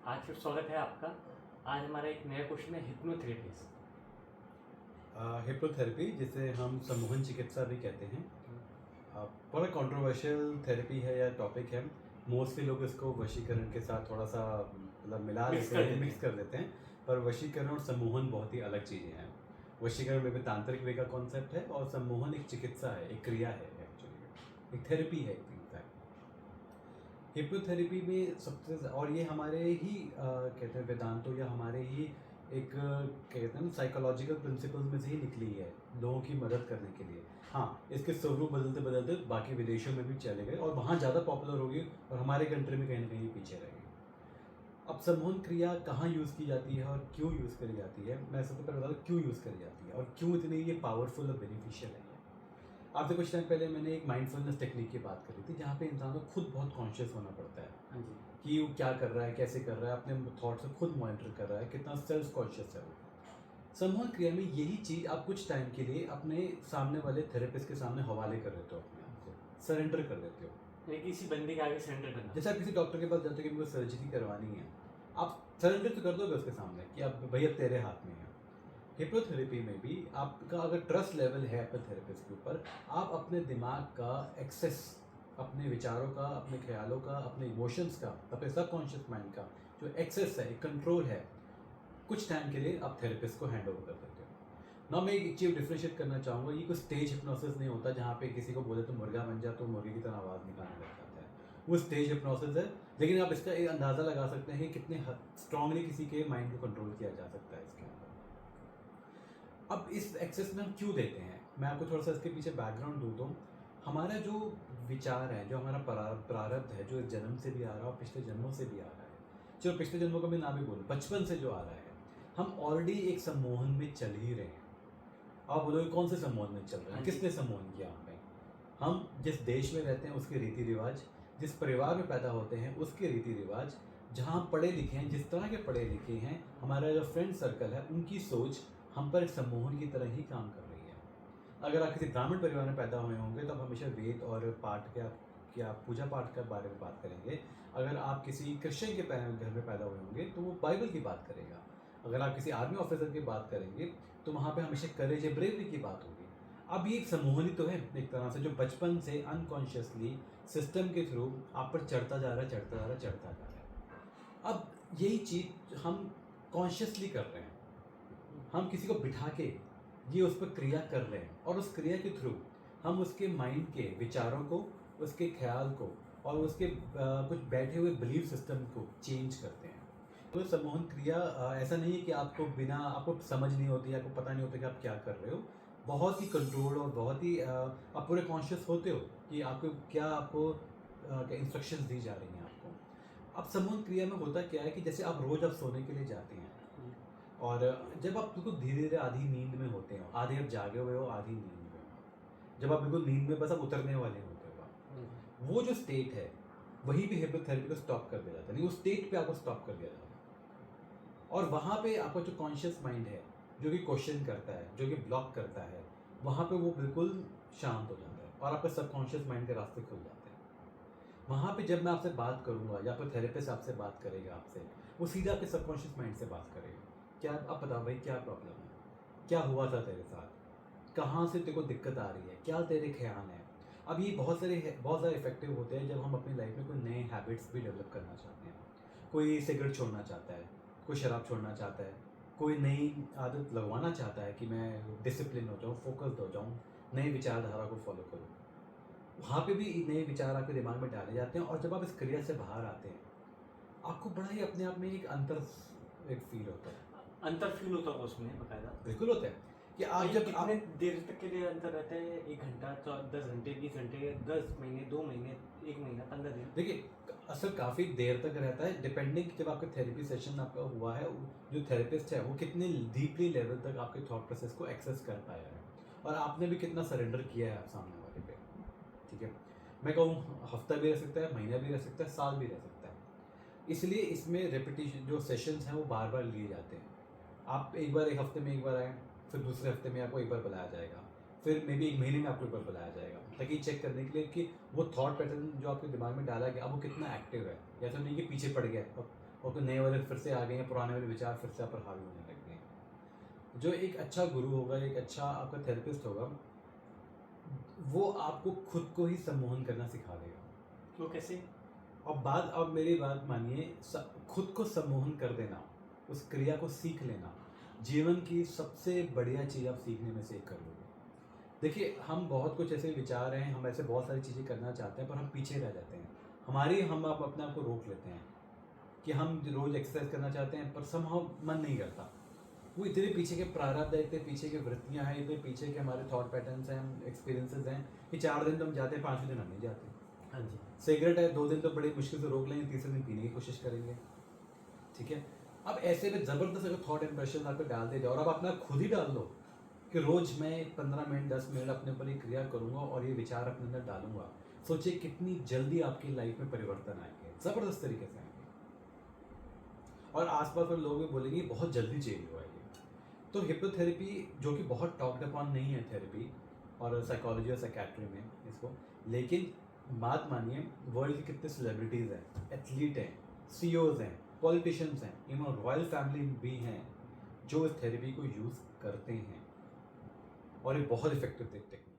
आज फिर स्वागत है आपका। आज हमारा एक नया क्वेश्चन है हिप्नोथेरेपीज। हिप्नोथेरेपी जिसे हम सम्मोहन चिकित्सा भी कहते हैं, बड़ा कंट्रोवर्शियल थेरेपी है या टॉपिक है। मोस्टली लोग इसको वशीकरण के साथ थोड़ा सा मतलब मिला मिक्स लेते कर हैं, देते मिक्स हैं। कर देते हैं। पर वशीकरण और सम्मोहन बहुत ही अलग चीज़ें हैं। वशीकरण में भी तांत्रिक वे का कॉन्सेप्ट है और सम्मोहन एक चिकित्सा है, एक क्रिया है, एक्चुअली एक थेरेपी है इनफैक्ट। हिप्नोथेरेपी में सबसे और ये हमारे ही कहते हैं वेदांतों या हमारे ही एक कहते हैं ना साइकोलॉजिकल प्रिंसिपल्स में से ही निकली है लोगों की मदद करने के लिए। हाँ, इसके स्वरूप बदलते बदलते बाकी विदेशों में भी चले गए और वहाँ ज़्यादा पॉपुलर हो गई और हमारे कंट्री में कहीं ना कहीं पीछे रह गई। अब सम्मोहन क्रिया कहाँ यूज़ की जाती है और क्यों यूज़ करी जाती है, मैं सबसे पहले बता दूँ क्यों यूज़ करी जाती है और क्यों इतनी ये पावरफुल और बेनिफिशियल है। आपसे कुछ टाइम पहले मैंने एक माइंडफुलनेस टेक्निक की बात करी थी, जहाँ पे इंसान को खुद बहुत कॉन्शियस होना पड़ता है हाँ जी। कि वो क्या कर रहा है, कैसे कर रहा है, अपने थॉट्स को खुद मॉनिटर कर रहा है, कितना सेल्फ कॉन्शियस है वो। सम्मोहन क्रिया में यही चीज़ आप कुछ टाइम के लिए अपने सामने वाले थेरेपिस्ट के सामने हवाले कर देते हो, अपने आप को सरेंडर कर देते हो। यानी किसी बंदे के आगे सरेंडर करना। जैसे आप किसी डॉक्टर के पास जाते हो कि मुझे सर्जरी करवानी है, आप सरेंडर तो कर दोगे उसके सामने कि अब भैया तेरे हाथ में है। हिप्नोथेरेपी में भी आपका अगर ट्रस्ट लेवल है अपने थेरेपिस्ट के ऊपर, आप अपने दिमाग का एक्सेस, अपने विचारों का, अपने ख्यालों का, अपने इमोशंस का, अपने सबकॉन्शियस माइंड का जो एक्सेस है, एक कंट्रोल है, कुछ टाइम के लिए आप थेरेपिस्ट को हैंड ओवर कर देते हो ना। मैं एक चीज़ डिफ्रेंशिएट करना चाहूँगा, ये कोई स्टेज हिप्नोसिस नहीं होता जहाँ पे किसी को बोले तो मुर्गा बन जा तो मुर्गे की तरह आवाज़ निकालने लग जाता है। वो स्टेज हिप्नोसिस है, लेकिन आप इसका एक अंदाज़ा लगा सकते हैं कि कितने स्ट्रांगली किसी के माइंड को कंट्रोल किया जा सकता है इसके अंदर। अब इस एक्सेस में हम क्यों देते हैं, मैं आपको थोड़ा सा इसके पीछे बैकग्राउंड दूँ तो हमारा जो विचार है, जो हमारा प्रारब्ध है, जो इस जन्म से भी आ रहा है और पिछले जन्मों से भी आ रहा है, चलो पिछले जन्मों का मैं ना भी बोलूँ, बचपन से जो आ रहा है, हम ऑलरेडी एक सम्मोहन में चल ही रहे हैं। आप बोलोगे कौन से सम्मोहन में चल रहे हैं, हाँ जी। किसने सम्मोहन किया हमें? हम जिस देश में रहते हैं उसके रीति रिवाज, जिस परिवार में पैदा होते हैं उसके रीति रिवाज, जहाँ हम पढ़े लिखे हैं, जिस तरह के पढ़े लिखे हैं, हमारा जो फ्रेंड सर्कल है, उनकी सोच हम पर एक सम्मोहन की तरह ही काम कर रही है। अगर आप किसी ब्राह्मण परिवार में पैदा हुए होंगे तो आप हमेशा वेद और पाठ के आप पूजा पाठ के बारे में बात करेंगे। अगर आप किसी क्रिश्चियन के घर में पैदा हुए होंगे तो वो बाइबल की बात करेगा। अगर आप किसी आर्मी ऑफिसर की बात करेंगे तो वहाँ पे हमेशा करेज या ब्रेवरी की बात होगी। अब ये एक सम्मोहन ही तो है एक तरह से, जो बचपन से अनकॉन्शियसली सिस्टम के थ्रू आप पर चढ़ता जा रहा है, चढ़ता जा रहा है, चढ़ता जा रहा है। अब यही चीज़ हम कॉन्शियसली कर रहे हैं, हम किसी को बिठा के ये उस पर क्रिया कर रहे हैं और उस क्रिया के थ्रू हम उसके माइंड के विचारों को, उसके ख्याल को और उसके कुछ बैठे हुए बिलीफ सिस्टम को चेंज करते हैं। तो सम्मोहन क्रिया ऐसा नहीं है कि आपको समझ नहीं होती, आपको पता नहीं होता कि आप क्या कर रहे हो। बहुत ही कंट्रोल और बहुत ही आप पूरे कॉन्शियस होते हो कि आपको इंस्ट्रक्शंस दी जा रही हैं आपको। अब सम्मोहन क्रिया में होता क्या है कि जैसे आप रोज आप सोने के लिए जाते हैं और जब आप बिल्कुल धीरे धीरे आधी नींद में होते हो, आधे आप जागे हुए हो, आधी नींद में हो, जब आप बिल्कुल नींद में बस आप उतरने वाले होते हो, वो जो स्टेट है वही भी हिप्नोथेरेपी को स्टॉप कर दिया जाता है। नहीं, उस स्टेट पे आपको स्टॉप कर दिया जाता है और वहाँ पे आपका जो कॉन्शियस माइंड है, जो कि क्वेश्चन करता है, जो कि ब्लॉक करता है, वहाँ पे वो बिल्कुल शांत हो जाता है और आपका सबकॉन्शियस माइंड के रास्ते खुल जाते हैं। वहाँ पे जब मैं आपसे बात करूँगा या फिर थेरेपिस्ट आपसे बात करेगा आपसे, वो सीधा आपके सबकॉन्शियस माइंड से बात करेगा। क्या अब बताओ भाई, क्या प्रॉब्लम है, क्या हुआ था तेरे साथ, कहाँ से तेरे को दिक्कत आ रही है, क्या तेरे ख्याल हैं। अब ये बहुत सारे इफेक्टिव होते हैं जब हम अपनी लाइफ में कोई नए हैबिट्स भी डेवलप करना चाहते हैं। कोई सिगरेट छोड़ना चाहता है, कोई शराब छोड़ना चाहता है, कोई नई आदत लगवाना चाहता है कि मैं डिसिप्लिन हो जाऊँ, फोकस्ड हो जाऊँ, नई विचारधारा को फॉलो करूँ। वहाँ पे भी नए विचार आपके दिमाग में डाले जाते हैं और जब आप इस क्रिया से बाहर आते हैं, आपको बड़ा ही अपने आप में एक अंतर एक फील होता है। अंतर फील होता होगा उसमें बकायदा। बिल्कुल होता है कि आप जब कितने देर तक के लिए अंतर रहता है? 1 घंटा, 10 घंटे, 20 घंटे, 10 महीने, 2 महीने, 1 महीना, 15 दिन? देखिए, असर काफ़ी देर तक रहता है, डिपेंडिंग जब आपका थेरेपी सेशन आपका हुआ है, जो थेरेपिस्ट है वो कितने डीपली लेवल तक आपके थॉट प्रोसेस को एक्सेस कर पाया है और आपने भी कितना सरेंडर किया है सामने वाले पे। ठीक है, मैं कहूँ हफ्ता भी रह सकता है, महीना भी रह सकता है, साल भी रह सकता है। इसलिए इसमें रेपिटेशन जो सेशंस हैं वो बार बार लिए जाते हैं। आप एक बार एक हफ्ते में एक बार आए, फिर दूसरे हफ्ते में आपको एक बार बुलाया जाएगा, फिर मे बी 1 महीने में आपको एक बार बुलाया जाएगा, ताकि चेक करने के लिए कि वो थॉट पैटर्न जो आपके दिमाग में डाला गया अब वो कितना एक्टिव है, या तो नहीं कि पीछे पड़ गया और कोई नए वाले फिर से आ गए हैं, पुराने वाले विचार फिर से आप पर हावी होने लग गए हैं। जो एक अच्छा गुरु होगा, एक अच्छा आपका थेरेपिस्ट होगा, वो आपको खुद को ही सम्मोहन करना सिखा देगा। वो कैसे? अब मेरी बात मानिए, खुद को सम्मोहन कर देना, उस क्रिया को सीख लेना, जीवन की सबसे बढ़िया चीज़ आप सीखने में से एक कर लोगे। देखिए, हम बहुत कुछ ऐसे विचार हैं, हम ऐसे बहुत सारी चीज़ें करना चाहते हैं, पर हम पीछे रह जाते हैं। हम आप अपने आप को रोक लेते हैं कि हम रोज़ एक्सरसाइज करना चाहते हैं, पर समहाउ मन नहीं करता। वो इतने पीछे के प्रारब्ध है, इतने पीछे के वृत्तियाँ हैं, इतने पीछे के हमारे थॉट पैटर्न्स हैं, एक्सपीरियंसेस हैं कि 4 दिन तो हम जाते हैं, 5वें दिन हम नहीं जाते। हाँ जी। सिगरेट है, 2 दिन तो बड़ी मुश्किल से रोक लेंगे, तीसरे दिन पीने की कोशिश करेंगे। ठीक है, अब ऐसे में ज़बरदस्त अगर थॉट इंप्रेशन आप पे डाल दे जाओ, और आप अपना खुद ही डाल दो कि रोज़ मैं 15 मिनट 10 मिनट अपने ऊपर ये क्रिया करूँगा और ये विचार अपने अंदर डालूंगा। सोचिए कितनी जल्दी आपकी लाइफ में परिवर्तन आएंगे, ज़बरदस्त तरीके से आएंगे। और आसपास वाले लोग भी बोलेंगे बहुत जल्दी चेंज हुआ है ये। तो हिप्नोथेरेपी, जो कि बहुत टॉक्ड अपॉन नहीं है थेरेपी और साइकोलॉजी और साइकेट्री में इसको, लेकिन बात मानिए, वर्ल्ड के कितने सेलिब्रिटीज़ हैं, एथलीट हैं, सीईओज हैं, पॉलिटिशियंस हैं, इवन रॉयल फैमिली भी हैं जो इस थेरेपी को यूज़ करते हैं, और ये बहुत इफेक्टिव टेक्निक